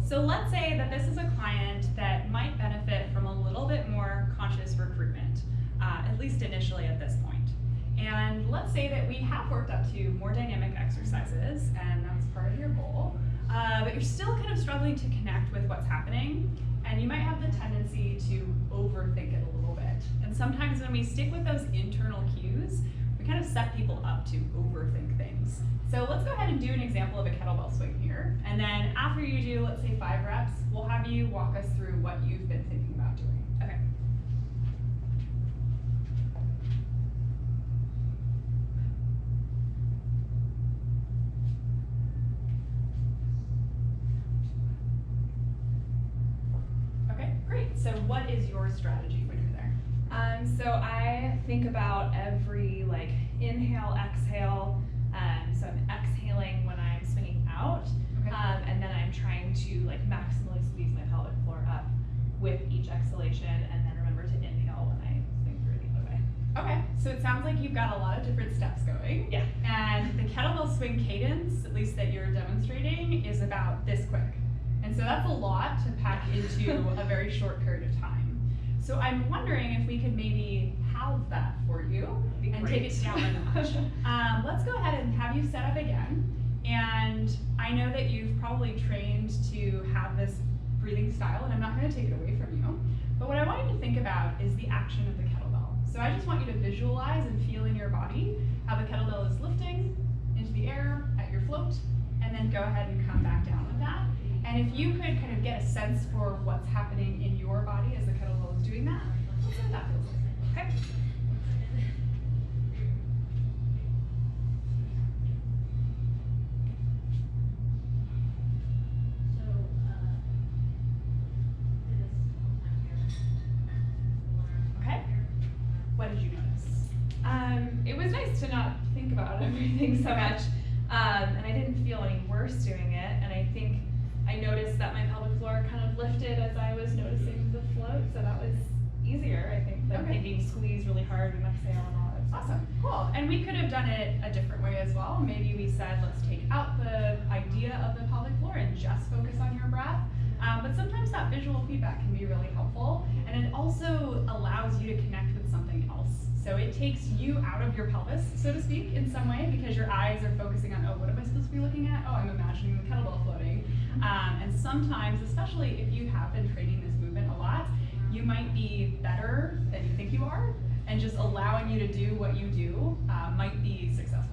So let's say that this is a client that might benefit from a little bit more conscious recruitment, at least initially at this point. And let's say that we have worked up to more dynamic exercises, and that's part of your goal, but you're still kind of struggling to connect with what's happening, and you might have the tendency to overthink it a little bit. And sometimes when we stick with those internal cues, we kind of set people up to overthink things. So let's go ahead and do an example of a kettlebell swing here. And then after you do, let's say 5 reps, we'll have you walk us through what you've been thinking about doing. Okay. Okay, great. So what is your strategy when you're there? So I think about every inhale, exhale. So I'm exhaling when I'm swinging out, Okay. and then I'm trying to maximally squeeze my pelvic floor up with each exhalation, and then remember to inhale when I swing through the other way. Okay, so it sounds like you've got a lot of different steps going. Yeah. And the kettlebell swing cadence, at least that you're demonstrating, is about this quick. And so that's a lot to pack into a very short period of time. So I'm wondering if we could maybe halve that for you and take it down a notch. Let's go ahead and have you set up again. And I know that you've probably trained to have this breathing style, and I'm not going to take it away from you. But what I want you to think about is the action of the kettlebell. So I just want you to visualize and feel in your body how the kettlebell is lifting into the air at your float, and then go ahead and come back down with that. And if you could kind of get a sense for what's happening in your body as the kettlebell is doing that, let's see what that feels like. Okay? Okay. What did you notice? It was nice to not think about everything so much, and I didn't feel any worse doing it, and I think I noticed that my pelvic floor kind of lifted as I was noticing the float, so that was easier, I think, than thinking squeeze really hard and exhale and all that stuff. Awesome, cool. And we could have done it a different way as well. Maybe we said, let's take out the idea of the pelvic floor and just focus on your breath. But sometimes that visual feedback can be really helpful, and it also allows you to connect with something else. So it takes you out of your pelvis, so to speak, in some way, because your eyes are focusing on, oh, what am I supposed to be looking at? Oh, I'm imagining the kettlebell floating. And sometimes, especially if you have been training this movement a lot, you might be better than you think you are, and just allowing you to do what you do might be successful.